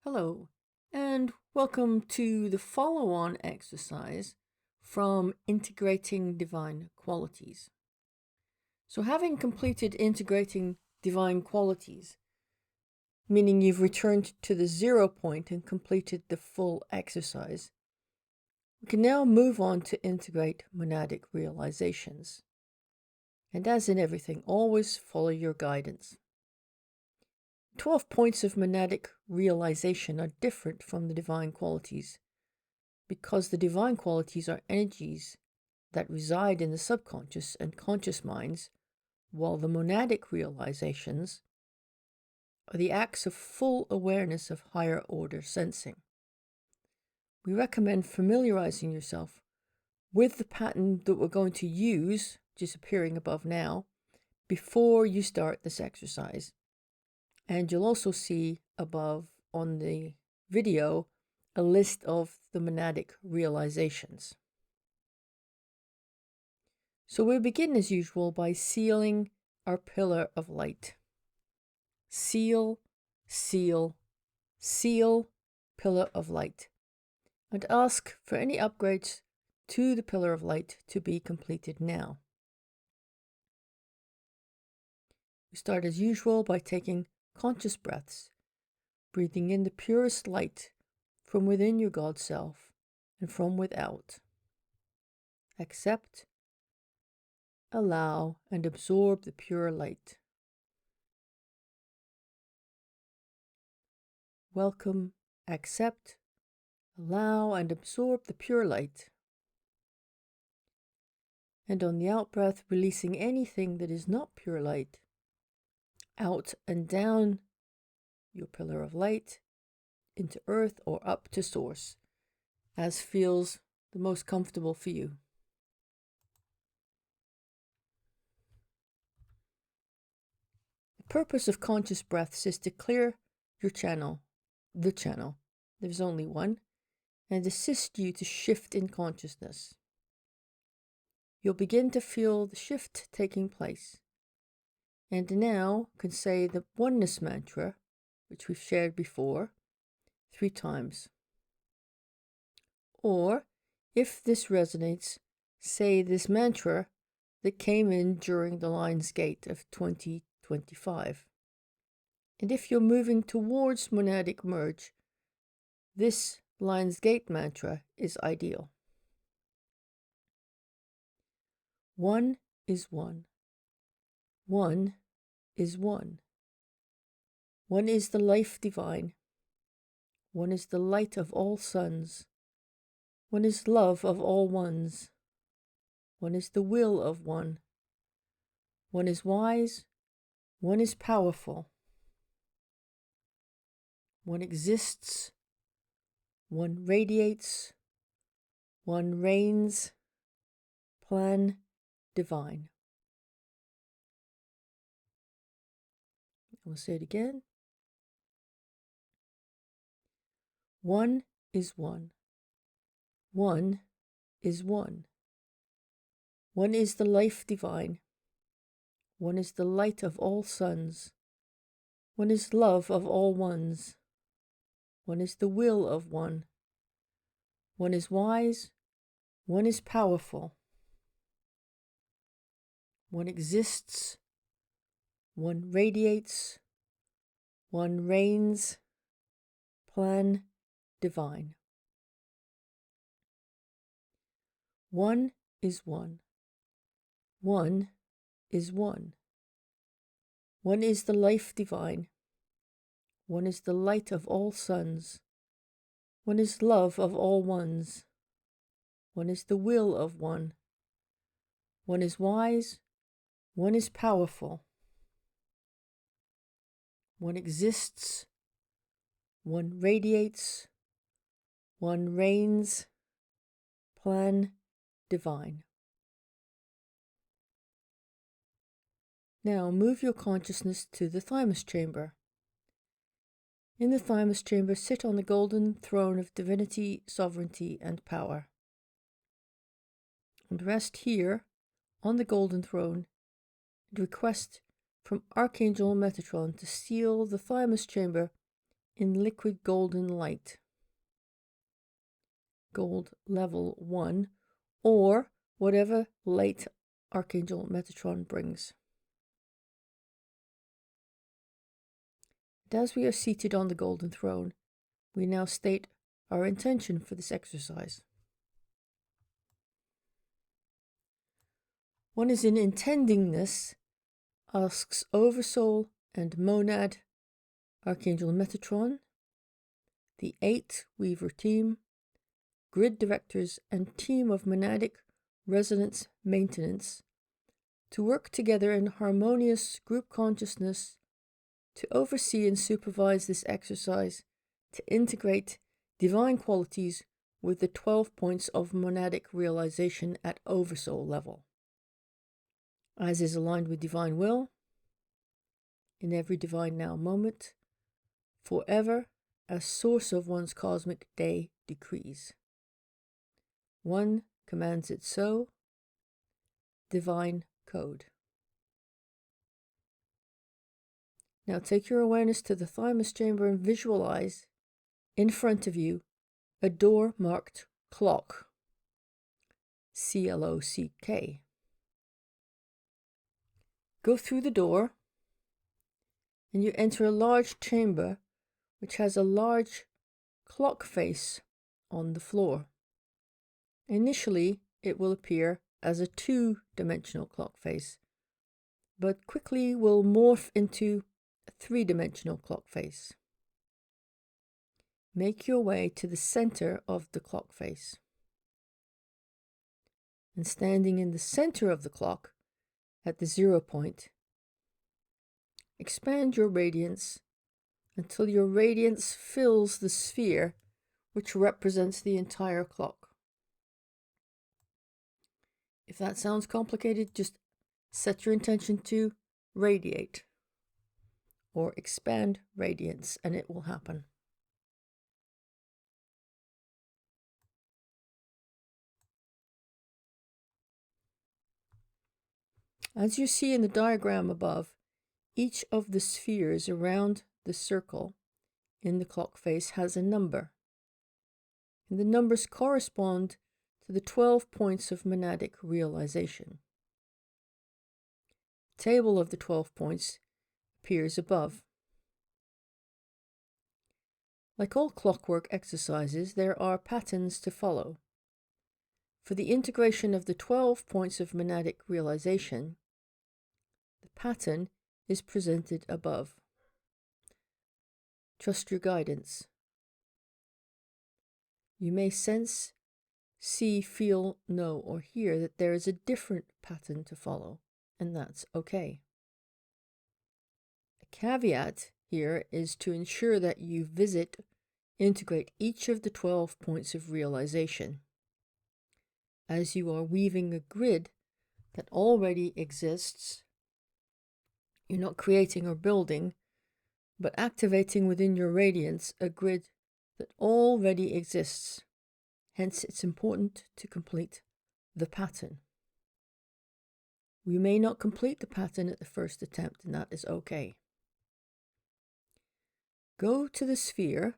Hello, and welcome to the follow-on exercise from Integrating Divine Qualities. So having completed integrating divine qualities, meaning you've returned to the 0 point and completed the full exercise, we can now move on to integrate monadic realizations. And as in everything, always follow your guidance. 12 points of monadic realization are different from the divine qualities because the divine qualities are energies that reside in the subconscious and conscious minds, while the monadic realizations are the acts of full awareness of higher order sensing. We recommend familiarizing yourself with the pattern that we're going to use, which is appearing above now, before you start this exercise. And you'll also see above on the video a list of the monadic realizations. So we begin as usual by sealing our pillar of light. Seal, seal, seal pillar of light. And ask for any upgrades to the pillar of light to be completed now. We start as usual by taking conscious breaths, breathing in the purest light from within your God self and from without. Accept, allow, and absorb the pure light. Welcome, accept, allow, and absorb the pure light. And on the out breath, releasing anything that is not pure light out and down your pillar of light into earth or up to source, as feels the most comfortable for you. The purpose of conscious breaths is to clear your channel, the channel, there's only one, and assist you to shift in consciousness. You'll begin to feel the shift taking place. And now can say the oneness mantra, which we've shared before, 3 times. Or, if this resonates, say this mantra that came in during the Lion's Gate of 2025. And if you're moving towards monadic merge, this Lion's Gate mantra is ideal. One is one. One is one. One is the life divine. One is the light of all suns. One is love of all ones. One is the will of one. One is wise. One is powerful. One exists. One radiates. One reigns. Plan divine. We'll say it again. One is one. One is one. One is the life divine. One is the light of all suns. One is love of all ones. One is the will of one. One is wise. One is powerful. One exists. One radiates. One reigns. Plan divine. One is one. One is one. One is the life divine. One is the light of all suns. One is love of all ones. One is the will of one. One is wise. One is powerful. One exists. One radiates. One reigns. Plan divine. Now move your consciousness to the thymus chamber. In the thymus chamber, sit on the golden throne of divinity, sovereignty, and power. And rest here on the golden throne and request from Archangel Metatron to seal the thymus chamber in liquid golden light, gold level 1, or whatever light Archangel Metatron brings. And as we are seated on the golden throne, we now state our intention for this exercise. One is in intendingness, asks Oversoul and Monad, Archangel Metatron, the 8 Weaver team, grid directors and team of Monadic Resonance Maintenance to work together in harmonious group consciousness to oversee and supervise this exercise to integrate divine qualities with the 12 points of monadic realization at Oversoul level, as is aligned with divine will in every divine now moment, forever as source of one's cosmic day decrees. One commands it so. Divine code. Now take your awareness to the thymus chamber and visualize in front of you a door marked clock, C-L-O-C-K. Go through the door and you enter a large chamber which has a large clock face on the floor. Initially, it will appear as a 2-dimensional clock face, but quickly will morph into a 3-dimensional clock face. Make your way to the center of the clock face. And standing in the center of the clock, at the 0 point, expand your radiance until your radiance fills the sphere which represents the entire clock. If that sounds complicated, just set your intention to radiate or expand radiance and it will happen. As you see in the diagram above, each of the spheres around the circle in the clock face has a number. And the numbers correspond to the 12 points of monadic realization. The table of the 12 points appears above. Like all clockwork exercises, there are patterns to follow. For the integration of the 12 points of monadic realization, the pattern is presented above. Trust your guidance. You may sense, see, feel, know, or hear that there is a different pattern to follow, and that's okay. A caveat here is to ensure that you integrate each of the 12 points of realization, as you are weaving a grid that already exists. You're not creating or building, but activating within your radiance a grid that already exists. Hence, it's important to complete the pattern. We may not complete the pattern at the first attempt, and that is okay. Go to the sphere,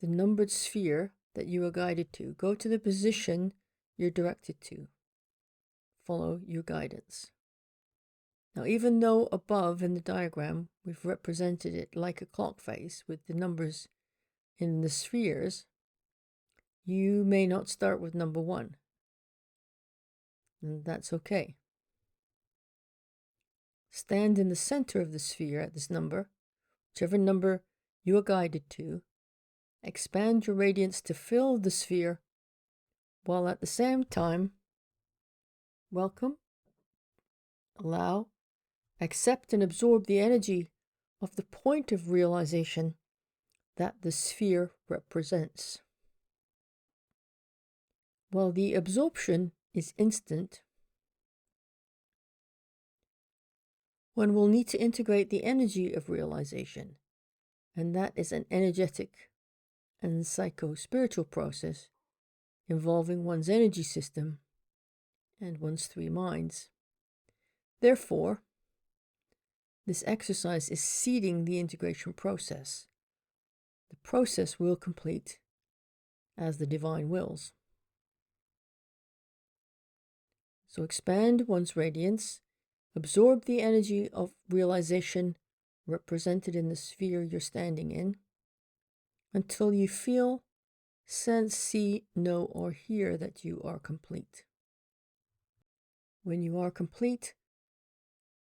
the numbered sphere that you are guided to. Go to the position you're directed to. Follow your guidance. Now, even though above in the diagram we've represented it like a clock face with the numbers in the spheres, you may not start with number 1. And that's okay. Stand in the center of the sphere at this number, whichever number you are guided to. Expand your radiance to fill the sphere, while at the same time, welcome, allow, accept and absorb the energy of the point of realization that the sphere represents. While the absorption is instant, one will need to integrate the energy of realization, and that is an energetic and psycho-spiritual process involving one's energy system and one's 3 minds. Therefore, This exercise is seeding the integration process. The process will complete as the divine wills. So expand one's radiance, absorb the energy of realization represented in the sphere you're standing in, until you feel, sense, see, know, or hear that you are complete. When you are complete,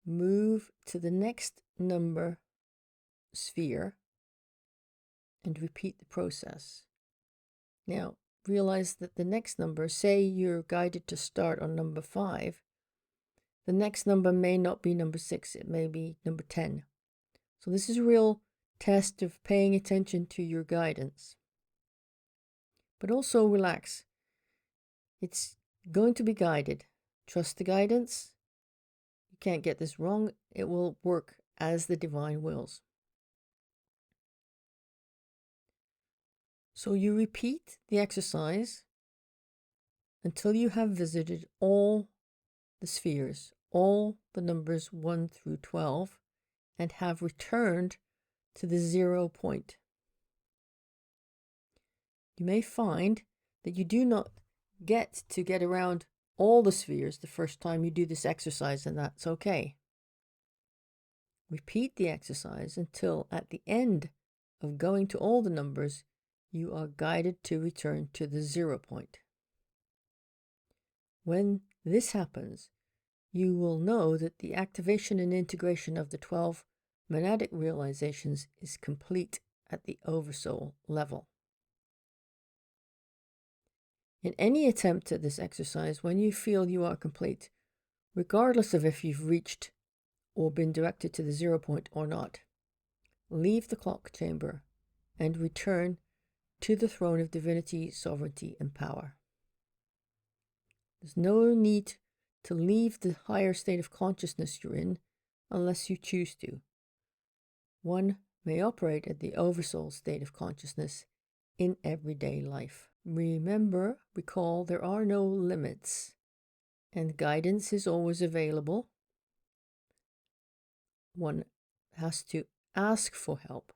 move to the next number sphere and repeat the process. Now, realize that the next number, say you're guided to start on number 5, the next number may not be number 6, it may be number 10. So this is a real test of paying attention to your guidance. But also relax. It's going to be guided. Trust the guidance. You can't get this wrong. It will work as the divine wills. So you repeat the exercise until you have visited all the spheres, all the numbers 1 through 12, and have returned to the 0 point. You may find that you do not get around all the spheres the first time you do this exercise, and that's okay. Repeat the exercise until at the end of going to all the numbers, you are guided to return to the 0 point. When this happens, you will know that the activation and integration of the 12 monadic realizations is complete at the oversoul level. In any attempt at this exercise, when you feel you are complete, regardless of if you've reached or been directed to the 0 point or not, leave the clock chamber and return to the throne of divinity, sovereignty, and power. There's no need to leave the higher state of consciousness you're in unless you choose to. One may operate at the oversoul state of consciousness in everyday life. Recall there are no limits, and guidance is always available. One has to ask for help.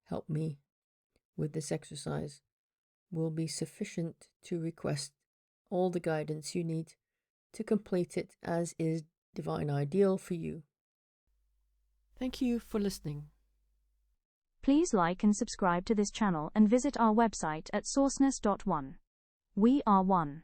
Help me with this exercise will be sufficient to request all the guidance you need to complete it as is divine ideal for you. Thank you for listening. Please like and subscribe to this channel and visit our website at sourceness.one. We are one.